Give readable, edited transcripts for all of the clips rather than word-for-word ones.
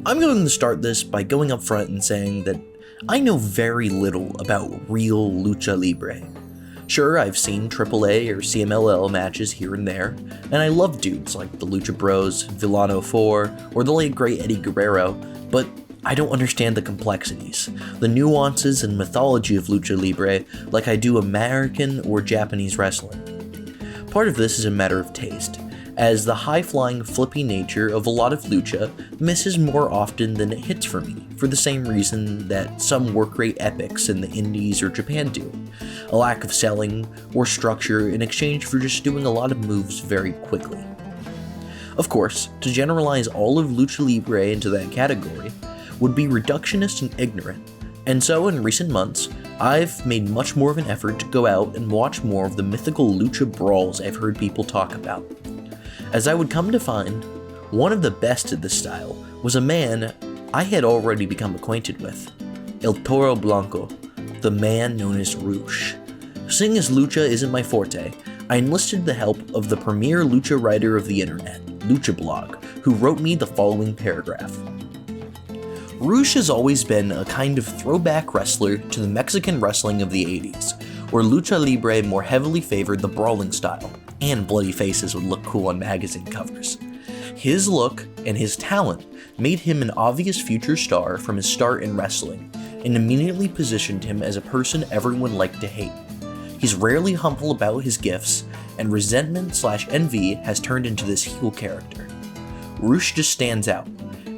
I'm going to start this by going up front and saying that I know very little about real lucha libre. Sure, I've seen AAA or CMLL matches here and there, and I love dudes like the Lucha Bros, Villano 4, or the late great Eddie Guerrero, but I don't understand the complexities, the nuances and mythology of lucha libre like I do American or Japanese wrestling. Part of this is a matter of taste, as the high-flying, flippy nature of a lot of lucha misses more often than it hits for me, for the same reason that some work-rate epics in the Indies or Japan do. A lack of selling or structure in exchange for just doing a lot of moves very quickly. Of course, to generalize all of lucha libre into that category would be reductionist and ignorant, and so in recent months, I've made much more of an effort to go out and watch more of the mythical lucha brawls I've heard people talk about. As I would come to find, one of the best at this style was a man I had already become acquainted with, El Toro Blanco, the man known as Rouge. Seeing as lucha isn't my forte, I enlisted the help of the premier lucha writer of the internet, luchablog, who wrote me the following paragraph. Roush has always been a kind of throwback wrestler to the Mexican wrestling of the 80s, where lucha libre more heavily favored the brawling style, and bloody faces would look cool on magazine covers. His look and his talent made him an obvious future star from his start in wrestling, and immediately positioned him as a person everyone liked to hate. He's rarely humble about his gifts, and resentment/envy has turned into this heel character. Roush just stands out.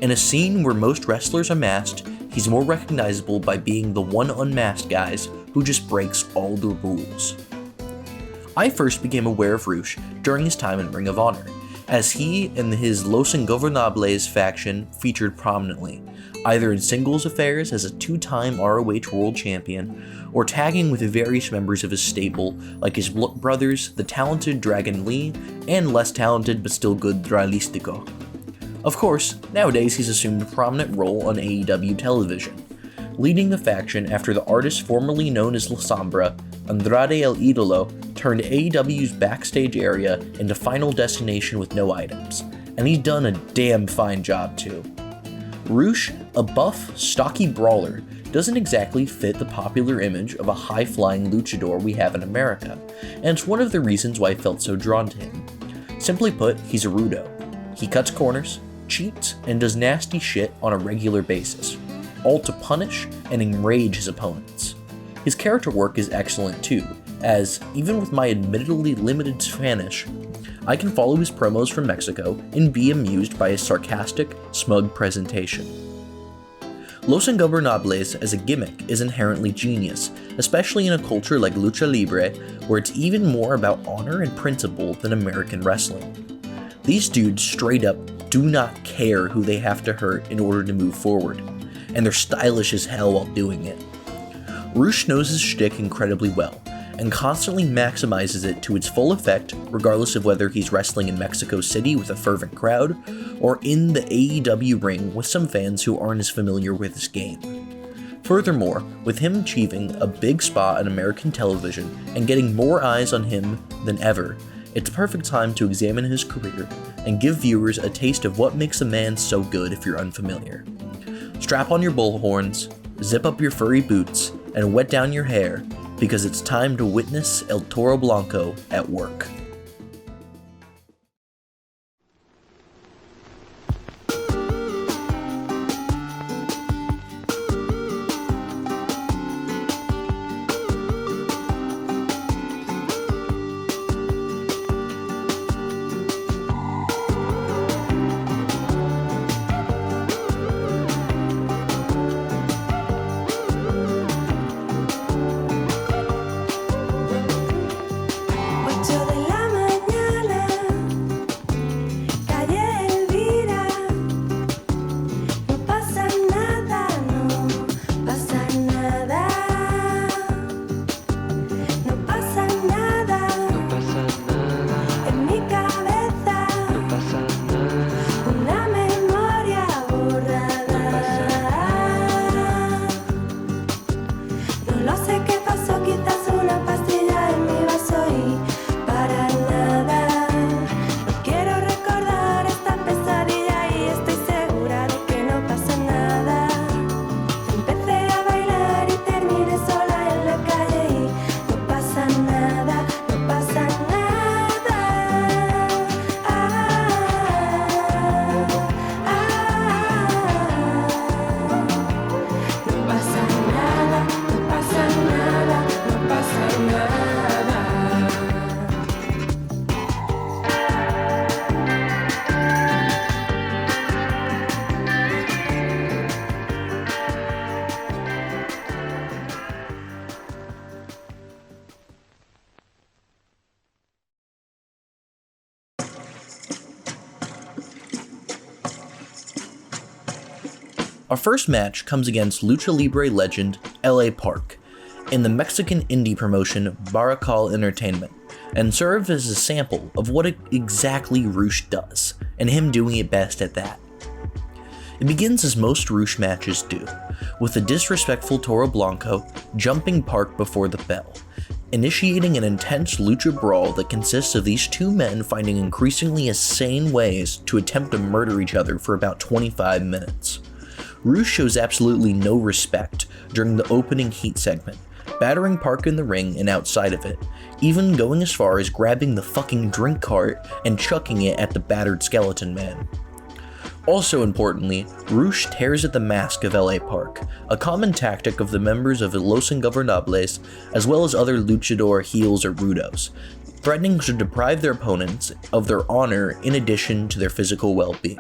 In a scene where most wrestlers are masked, he's more recognizable by being the one unmasked guys who just breaks all the rules. I first became aware of Roush during his time in Ring of Honor, as he and his Los Ingobernables faction featured prominently, either in singles affairs as a two-time ROH World Champion, or tagging with various members of his stable like his brothers, the talented Dragon Lee, and less talented but still good Dralistico. Of course, nowadays he's assumed a prominent role on AEW television, leading the faction after the artist formerly known as La Sombra, Andrade El Idolo, turned AEW's backstage area into Final Destination with no items, and he's done a damn fine job too. Roush, a buff, stocky brawler, doesn't exactly fit the popular image of a high-flying luchador we have in America, and it's one of the reasons why I felt so drawn to him. Simply put, he's a rudo. He cuts corners, cheats, and does nasty shit on a regular basis, all to punish and enrage his opponents. His character work is excellent too, as, even with my admittedly limited Spanish, I can follow his promos from Mexico and be amused by his sarcastic, smug presentation. Los Ingobernables as a gimmick is inherently genius, especially in a culture like lucha libre, where it's even more about honor and principle than American wrestling. These dudes straight up do not care who they have to hurt in order to move forward, and they're stylish as hell while doing it. Roush knows his shtick incredibly well, and constantly maximizes it to its full effect, regardless of whether he's wrestling in Mexico City with a fervent crowd, or in the AEW ring with some fans who aren't as familiar with his game. Furthermore, with him achieving a big spot on American television and getting more eyes on him than ever, it's a perfect time to examine his career and give viewers a taste of what makes a man so good if you're unfamiliar. Strap on your bullhorns, zip up your furry boots, and wet down your hair, because it's time to witness El Toro Blanco at work. Till the light Our first match comes against Lucha Libre legend LA Park in the Mexican indie promotion Baracal Entertainment, and serves as a sample of what exactly Roush does, and him doing it best at that. It begins as most Roush matches do, with the disrespectful Toro Blanco jumping Park before the bell, initiating an intense lucha brawl that consists of these two men finding increasingly insane ways to attempt to murder each other for about 25 minutes. Rouge shows absolutely no respect during the opening heat segment, battering Park in the ring and outside of it, even going as far as grabbing the fucking drink cart and chucking it at the battered skeleton man. Also importantly, Roush tears at the mask of LA Park, a common tactic of the members of Los Ingobernables, as well as other luchador heels or rudos, threatening to deprive their opponents of their honor in addition to their physical well-being.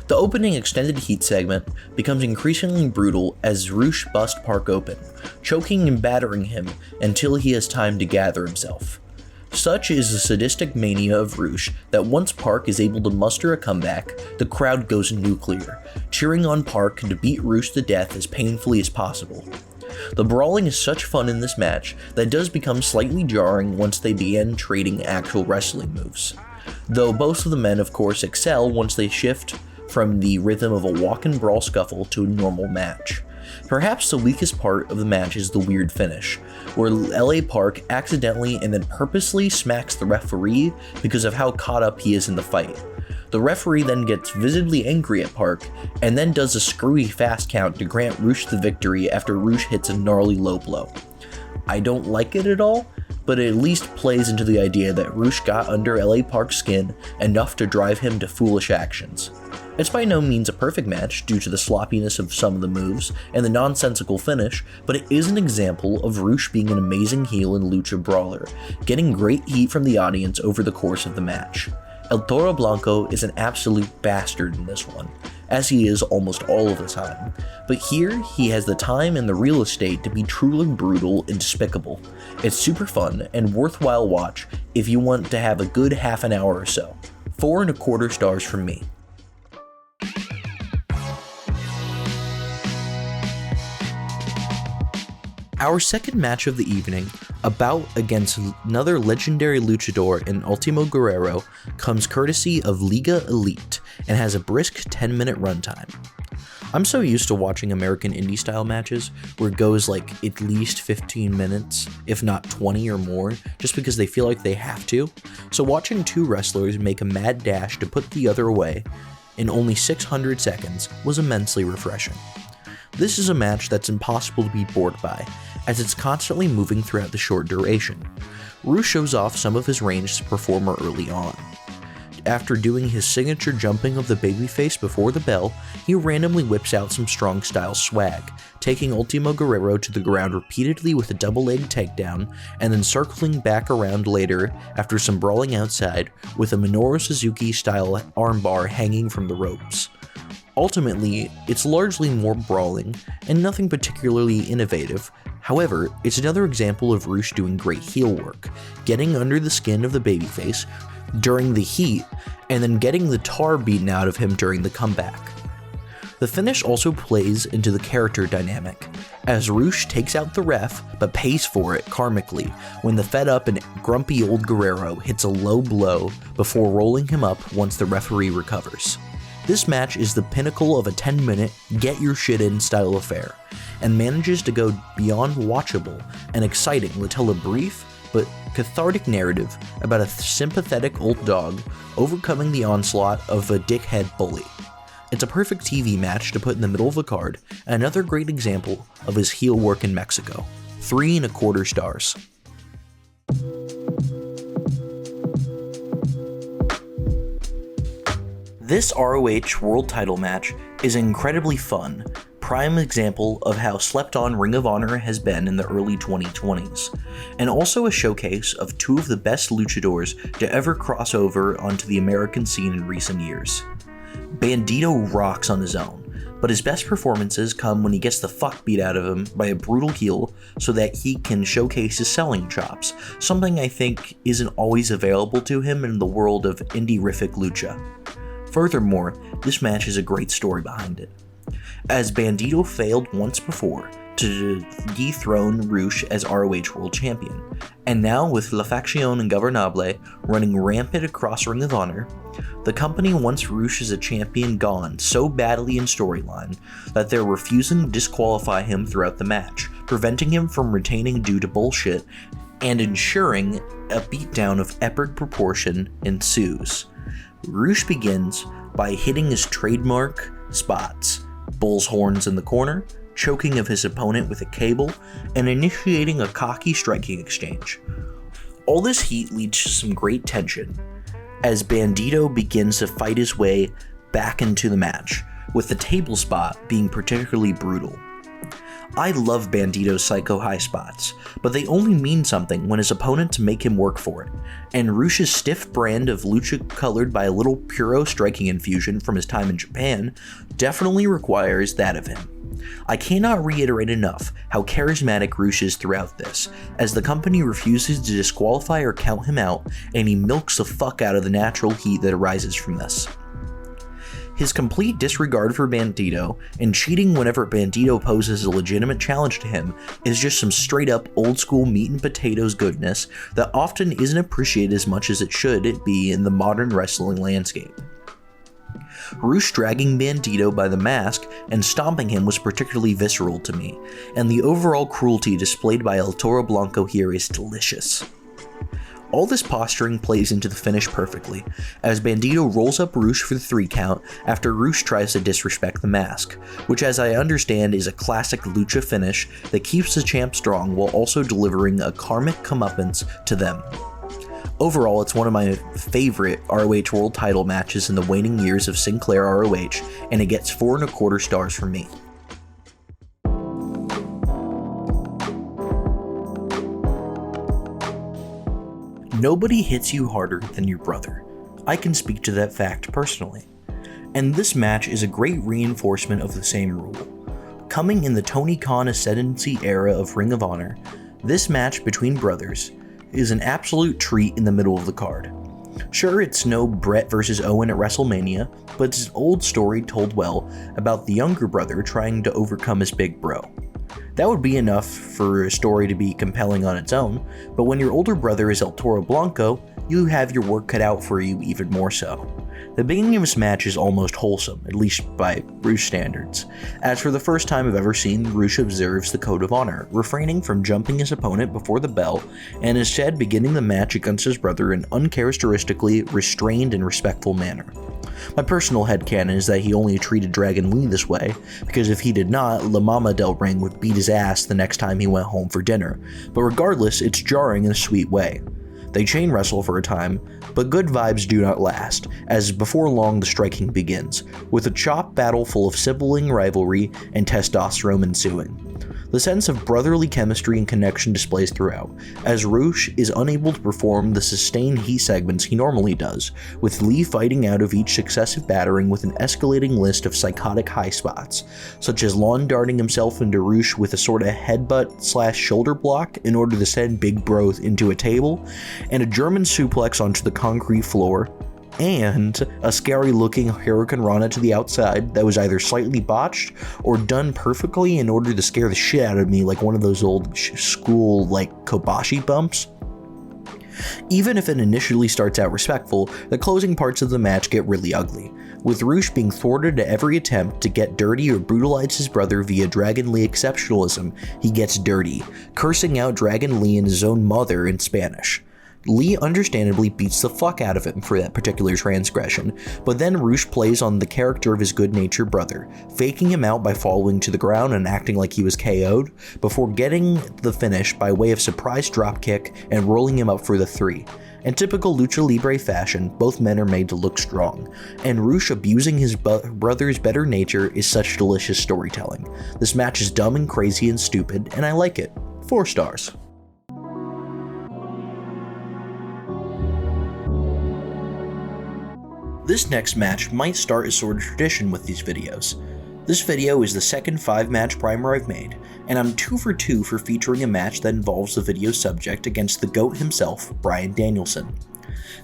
The opening extended heat segment becomes increasingly brutal as Roush busts Park open, choking and battering him until he has time to gather himself. Such is the sadistic mania of Roush that once Park is able to muster a comeback, the crowd goes nuclear, cheering on Park to beat Roush to death as painfully as possible. The brawling is such fun in this match that it does become slightly jarring once they begin trading actual wrestling moves, though both of the men of course excel once they shift from the rhythm of a walk-and-brawl scuffle to a normal match. Perhaps the weakest part of the match is the weird finish, where LA Park accidentally and then purposely smacks the referee because of how caught up he is in the fight. The referee then gets visibly angry at Park, and then does a screwy fast count to grant Roush the victory after Roush hits a gnarly low blow. I don't like it at all, but it at least plays into the idea that Roush got under LA Park's skin enough to drive him to foolish actions. It's by no means a perfect match due to the sloppiness of some of the moves and the nonsensical finish, but it is an example of Roush being an amazing heel and lucha brawler, getting great heat from the audience over the course of the match. El Toro Blanco is an absolute bastard in this one, as he is almost all of the time, but here he has the time and the real estate to be truly brutal and despicable. It's super fun and worthwhile watch if you want to have a good half an hour or so. 4.25 stars from me. Our second match of the evening, a bout against another legendary luchador in Ultimo Guerrero, comes courtesy of Liga Elite and has a brisk 10-minute runtime. I'm so used to watching American indie style matches where it goes like at least 15 minutes, if not 20 or more, just because they feel like they have to, so watching two wrestlers make a mad dash to put the other away in only 600 seconds was immensely refreshing. This is a match that's impossible to be bored by, as it's constantly moving throughout the short duration. Rouge shows off some of his range as a performer early on. After doing his signature jumping of the babyface before the bell, he randomly whips out some strong style swag, taking Ultimo Guerrero to the ground repeatedly with a double-leg takedown, and then circling back around later after some brawling outside with a Minoru Suzuki style armbar hanging from the ropes. Ultimately, it's largely more brawling, and nothing particularly innovative. However, it's another example of Roush doing great heel work, getting under the skin of the babyface during the heat, and then getting the tar beaten out of him during the comeback. The finish also plays into the character dynamic, as Roush takes out the ref, but pays for it karmically when the fed up and grumpy old Guerrero hits a low blow before rolling him up once the referee recovers. This match is the pinnacle of a 10-minute, get-your-shit-in style affair, and manages to go beyond watchable and exciting to tell a brief but cathartic narrative about a sympathetic old dog overcoming the onslaught of a dickhead bully. It's a perfect TV match to put in the middle of a card, and another great example of his heel work in Mexico. 3.25 stars. This ROH World Title match is incredibly fun, prime example of how slept on Ring of Honor has been in the early 2020s, and also a showcase of two of the best luchadors to ever cross over onto the American scene in recent years. Bandido rocks on his own, but his best performances come when he gets the fuck beat out of him by a brutal heel so that he can showcase his selling chops, something I think isn't always available to him in the world of indie-rific lucha. Furthermore, this match has a great story behind it, as Bandido failed once before to dethrone Rouge as ROH World Champion, and now with La Faction Ingobernable running rampant across Ring of Honor, the company wants Rouge as a champion gone so badly in storyline that they're refusing to disqualify him throughout the match, preventing him from retaining due to bullshit, and ensuring a beatdown of epic proportion ensues. Rouge begins by hitting his trademark spots, bull's horns in the corner, choking of his opponent with a cable, and initiating a cocky striking exchange. All this heat leads to some great tension, as Bandido begins to fight his way back into the match, with the table spot being particularly brutal. I love Bandido's psycho high spots, but they only mean something when his opponents make him work for it, and Rouge's stiff brand of lucha colored by a little puro striking infusion from his time in Japan definitely requires that of him. I cannot reiterate enough how charismatic Rouge is throughout this, as the company refuses to disqualify or count him out, and he milks the fuck out of the natural heat that arises from this. His complete disregard for Bandido, and cheating whenever Bandido poses a legitimate challenge to him, is just some straight up old school meat and potatoes goodness that often isn't appreciated as much as it should be in the modern wrestling landscape. Rouge dragging Bandido by the mask and stomping him was particularly visceral to me, and the overall cruelty displayed by El Toro Blanco here is delicious. All this posturing plays into the finish perfectly, as Bandido rolls up Rouge for the 3 count after Rouge tries to disrespect the mask, which as I understand is a classic lucha finish that keeps the champ strong while also delivering a karmic comeuppance to them. Overall, it's one of my favorite ROH World title matches in the waning years of Sinclair ROH, and it gets 4.25 stars from me. Nobody hits you harder than your brother. I can speak to that fact personally. And this match is a great reinforcement of the same rule. Coming in the Tony Khan ascendancy era of Ring of Honor, this match between brothers is an absolute treat in the middle of the card. Sure, it's no Brett versus Owen at WrestleMania, but it's an old story told well about the younger brother trying to overcome his big bro. That would be enough for a story to be compelling on its own, but when your older brother is El Toro Blanco, you have your work cut out for you even more so. The beginning of this match is almost wholesome, at least by Rouge standards, as for the first time I've ever seen, Rouge observes the code of honor, refraining from jumping his opponent before the bell, and instead beginning the match against his brother in uncharacteristically restrained and respectful manner. My personal headcanon is that he only treated Dragon Lee this way, because if he did not, La Mama Del Ring would beat his ass the next time he went home for dinner, but regardless, it's jarring in a sweet way. They chain wrestle for a time, but good vibes do not last, as before long the striking begins, with a chop battle full of sibling rivalry and testosterone ensuing. The sense of brotherly chemistry and connection displays throughout, as Rouge is unable to perform the sustained heat segments he normally does, with Lee fighting out of each successive battering with an escalating list of psychotic high spots, such as lawn darting himself into Rouge with a sort of headbutt/shoulder block in order to send Big Bro into a table, and a German suplex onto the concrete floor, and a scary looking Hurricane Rana to the outside that was either slightly botched or done perfectly in order to scare the shit out of me like one of those old school like Kobashi bumps. Even if it initially starts out respectful, the closing parts of the match get really ugly, with Rouge being thwarted at every attempt to get dirty or brutalize his brother via Dragon Lee exceptionalism. He gets dirty, cursing out Dragon Lee and his own mother in Spanish. Lee understandably beats the fuck out of him for that particular transgression, but then Rouge plays on the character of his good-natured brother, faking him out by falling to the ground and acting like he was KO'd, before getting the finish by way of surprise dropkick and rolling him up for the 3. In typical Lucha Libre fashion, both men are made to look strong, and Rouge abusing his brother's better nature is such delicious storytelling. This match is dumb and crazy and stupid, and I like it. 4 stars. This next match might start a sort of tradition with these videos. This video is the second 5-match primer I've made, and I'm 2 for 2 for featuring a match that involves the video subject against the GOAT himself, Bryan Danielson.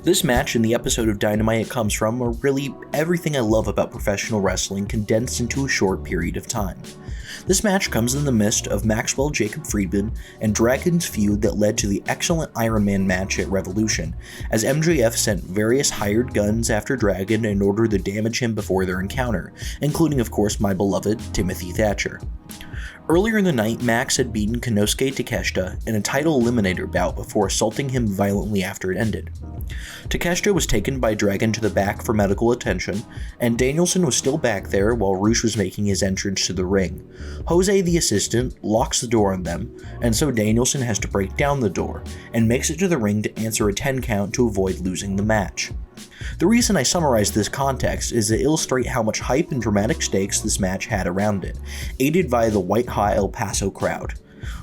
This match and the episode of Dynamite it comes from are really everything I love about professional wrestling condensed into a short period of time. This match comes in the midst of Maxwell Jacob Friedman and Dragon's feud that led to the excellent Iron Man match at Revolution, as MJF sent various hired guns after Dragon in order to damage him before their encounter, including of course my beloved Timothy Thatcher. Earlier in the night, Max had beaten Konosuke Takeshita in a title eliminator bout before assaulting him violently after it ended. Takeshita was taken by Dragon to the back for medical attention, and Danielson was still back there while Roush was making his entrance to the ring. Jose, the assistant, locks the door on them, and so Danielson has to break down the door, and makes it to the ring to answer a 10 count to avoid losing the match. The reason I summarize this context is to illustrate how much hype and dramatic stakes this match had around it, aided by the white-hot El Paso crowd.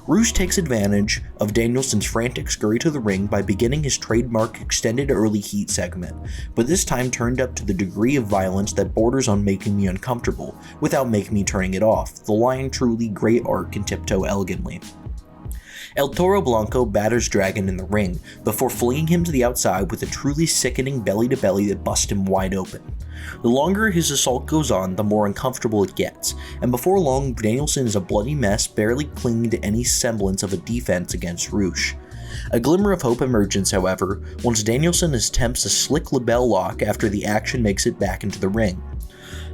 Rouge takes advantage of Danielson's frantic scurry to the ring by beginning his trademark extended early heat segment, but this time turned up to the degree of violence that borders on making me uncomfortable, without making me turning it off. The line truly great art can tiptoe elegantly. El Toro Blanco batters Dragon in the ring, before flinging him to the outside with a truly sickening belly-to-belly that busts him wide open. The longer his assault goes on, the more uncomfortable it gets, and before long Danielson is a bloody mess barely clinging to any semblance of a defense against Roush. A glimmer of hope emerges, however, once Danielson attempts a slick label lock after the action makes it back into the ring.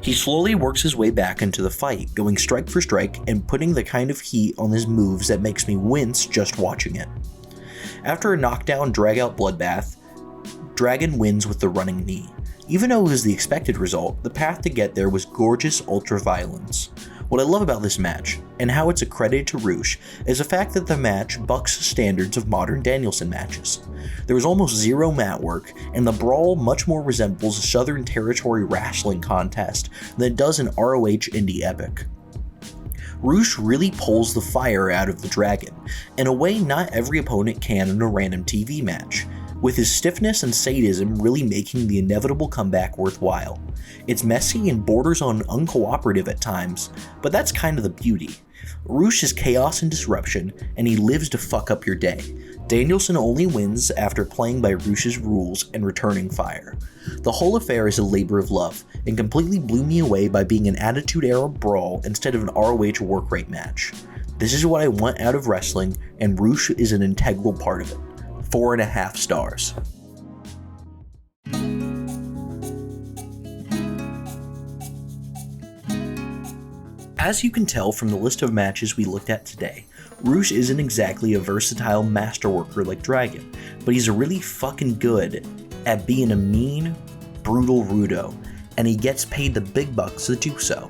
He slowly works his way back into the fight, going strike for strike and putting the kind of heat on his moves that makes me wince just watching it. After a knockdown drag-out bloodbath, Dragon wins with the running knee. Even though it was the expected result, the path to get there was gorgeous ultra-violence. What I love about this match, and how it's a credit to Roush, is the fact that the match bucks the standards of modern Danielson matches. There was almost zero mat work, and the brawl much more resembles a Southern Territory wrestling contest than it does an ROH indie epic. Roush really pulls the fire out of the Dragon, in a way not every opponent can in a random TV match, with his stiffness and sadism really making the inevitable comeback worthwhile. It's messy and borders on uncooperative at times, but that's kind of the beauty. Roush is chaos and disruption, and he lives to fuck up your day. Danielson only wins after playing by Roush's rules and returning fire. The whole affair is a labor of love, and completely blew me away by being an Attitude-Era brawl instead of an ROH work rate match. This is what I want out of wrestling, and Roush is an integral part of it. 4.5 stars. As you can tell from the list of matches we looked at today, Roush isn't exactly a versatile masterworker like Dragon, but he's really fucking good at being a mean, brutal rudo, and he gets paid the big bucks to do so.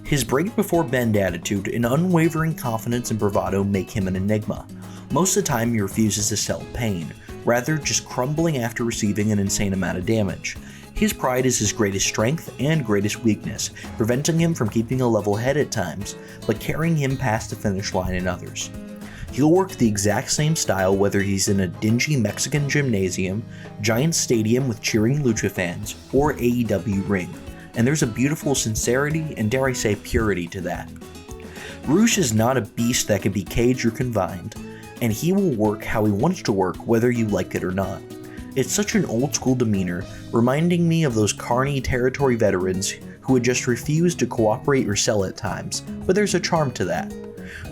His break before bend attitude and unwavering confidence and bravado make him an enigma. Most of the time he refuses to sell pain, rather just crumbling after receiving an insane amount of damage. His pride is his greatest strength and greatest weakness, preventing him from keeping a level head at times, but carrying him past the finish line in others. He'll work the exact same style whether he's in a dingy Mexican gymnasium, giant stadium with cheering lucha fans, or AEW ring, and there's a beautiful sincerity and dare I say purity to that. Roush is not a beast that can be caged or confined, and he will work how he wants to work whether you like it or not. It's such an old school demeanor, reminding me of those carny territory veterans who would just refuse to cooperate or sell at times, but there's a charm to that.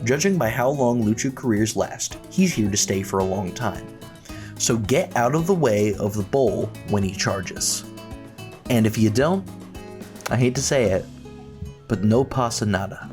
Judging by how long lucha careers last, he's here to stay for a long time. So get out of the way of the bull when he charges. And if you don't, I hate to say it, but no pasa nada.